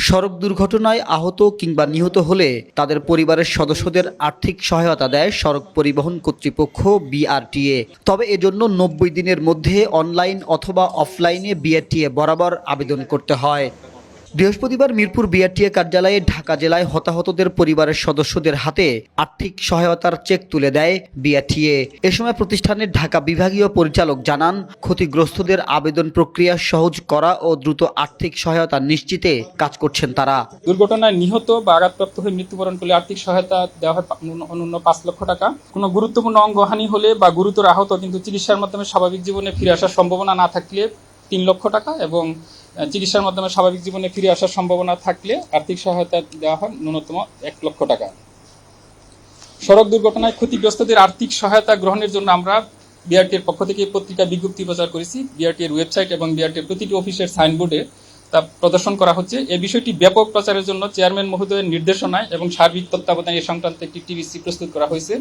সড়ক দুর্ঘটনায় আহত কিংবা নিহত হলে তাদের পরিবারের সদস্যদের আর্থিক সহায়তা দেয় সড়ক পরিবহন কর্তৃপক্ষ বিআরটিএ। তবে এজন্য ৯০ দিনের মধ্যে অনলাইন অথবা অফলাইনে বিআরটিএ বরাবর আবেদন করতে হয়। বৃহস্পতিবার মিরপুর বিআরটিএ কার্যালয়ে ঢাকা জেলায় হতাহতদের পরিবারের সদস্যদের হাতে আর্থিক সহায়তার চেক তুলে দেয় বিআরটিএ। এ সময় প্রতিষ্ঠানের ঢাকা বিভাগীয় পরিচালক জানান, ক্ষতিগ্রস্তদের আবেদন প্রক্রিয়া সহজ করা ও দ্রুত আর্থিক সহায়তা নিশ্চিতে কাজ করছেন তারা। দুর্ঘটনায় নিহত বা আঘাতপ্রাপ্ত হয়ে মৃত্যুবরণ করলে আর্থিক সহায়তা দেওয়া হয় অনূন্য ৫ লক্ষ টাকা। কোনো গুরুত্বপূর্ণ অঙ্গহানি হলে বা গুরুতর আহত কিন্তু চিকিৎসার মাধ্যমে স্বাভাবিক জীবনে ফিরে আসার সম্ভাবনা না থাকলে ৩ লক্ষ টাকা এবং চিকিৎসার মাধ্যমে স্বাভাবিক জীবনে ফিরে আসার সম্ভাবনা থাকলে আর্থিক সহায়তা দেওয়া হয় ন্যূনতম ১ লক্ষ টাকা। সড়ক দুর্ঘটনায় ক্ষতিগ্রস্তদের আর্থিক সহায়তা গ্রহণের জন্য আমরা বিআরটির পক্ষ থেকে পত্রিকা বিজ্ঞপ্তি প্রচার করেছি। বিআরটির ওয়েবসাইট এবং বিআরটির প্রতিটি অফিসের সাইনবোর্ডে তা প্রদর্শন করা হচ্ছে। এই বিষয়টি ব্যাপক প্রচারের জন্য চেয়ারম্যান মহোদয়ের নির্দেশনায় এবং সার্বিক তত্ত্বাবধানে এ সংক্রান্ত একটি টিভিসি প্রস্তুত করা হয়েছে।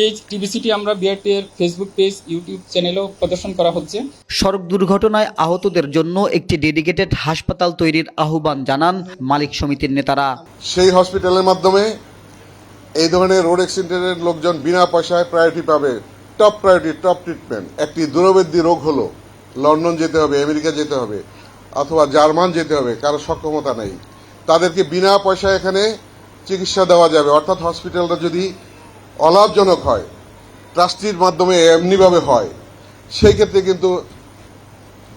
এই টিভিসিটি আমরা বিআরটির ফেসবুক পেজ, ইউটিউব চ্যানেলেও প্রদর্শন করা হচ্ছে। সড়ক দুর্ঘটনায় আহতদের জন্য একটি ডেডিকেটেড হাসপাতাল তৈরির আহ্বান জানান মালিক সমিতির নেতারা। সেই হসপিটালের মাধ্যমে এই ধরনের রোড অ্যাক্সিডেন্টের লোকজন বিনা পয়সায় প্রায়োরিটি পাবে। Top priority, top treatment. একটি দূরবর্তী রোগ হলো, লন্ডন যেতে হবে, আমেরিকা যেতে হবে অথবা জার্মান যেতে হবে, কারো সক্ষমতা নেই, তাদেরকে বিনা পয়সায় এখানে চিকিৎসা দেওয়া যাবে। অর্থাৎ হসপিটালটা যদি অলাভজনক হয়, ট্রাস্টির মাধ্যমে এমনিভাবে হয়, সেই ক্ষেত্রে কিন্তু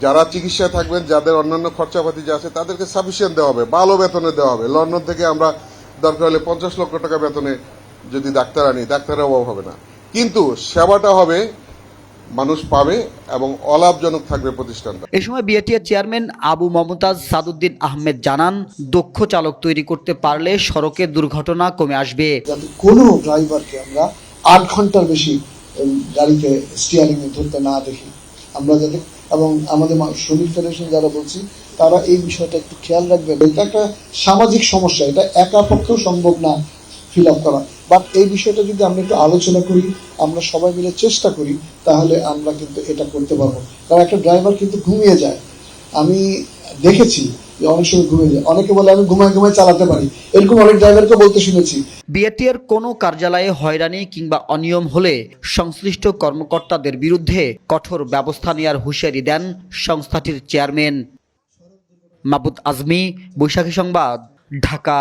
যারা চিকিৎসায় থাকবেন, যাদের অন্যান্য খরচাপাতি যা আছে তাদেরকে সাফিসিয়েন্ট দেওয়া হবে, ভালো বেতনে দেওয়া হবে। লন্ডন থেকে আমরা দরকার হলে ৫০ লক্ষ টাকা বেতনে যদি ডাক্তার আনি, ডাক্তারের অভাব হবে না, কিন্তু সেবাটা হবে, মানুষ পাবে এবং অলাভজনক থাকবে প্রতিষ্ঠানটা। এ সময় বিআরটিএ চেয়ারম্যান আবু মমতাজ সাদউদ্দিন আহমেদ জানান, দক্ষ চালক তৈরি করতে পারলে সড়কে দুর্ঘটনা কমে আসবে। যাতে কোনো ড্রাইভারকে আমরা ৮ ঘন্টার বেশি গাড়িতে স্টিয়ারিং এ ধরতে না দেখি আমরা, যাতে এবং আমাদের শ্রমিক ফেডারেশন যারা বলছি তারা এই বিষয়টা একটু খেয়াল রাখবেন। এটা একটা সামাজিক সমস্যা, এটা একা পক্ষেও সম্ভব না ফিল আপ করা, বাট এই বিষয়টা যদি আমরা একটু আলোচনা করি, আমরা সবাই মিলে চেষ্টা করি, তাহলে আমরা কিন্তু এটা করতে পারবো। কারণ একটা ড্রাইভার কিন্তু ঘুমিয়ে যায়, আমি দেখেছি যে অনেক সময় ঘুমিয়ে যায়। অনেকে বলে আমি ঘুমায় ঘুমায় চালাতে পারি, এরকম অনেক ড্রাইভারকে বলতে শুনেছি। বিআরটিএর কোনো কার্যালয়ে হয়রানি কিংবা অনিয়ম হলে সংশ্লিষ্ট কর্মকর্তাদের বিরুদ্ধে কঠোর ব্যবস্থা নেওয়ার হুঁশিয়ারি দেন সংস্থাটির চেয়ারম্যান। মাহবুব আজমি, বৈশাখী সংবাদ, ঢাকা।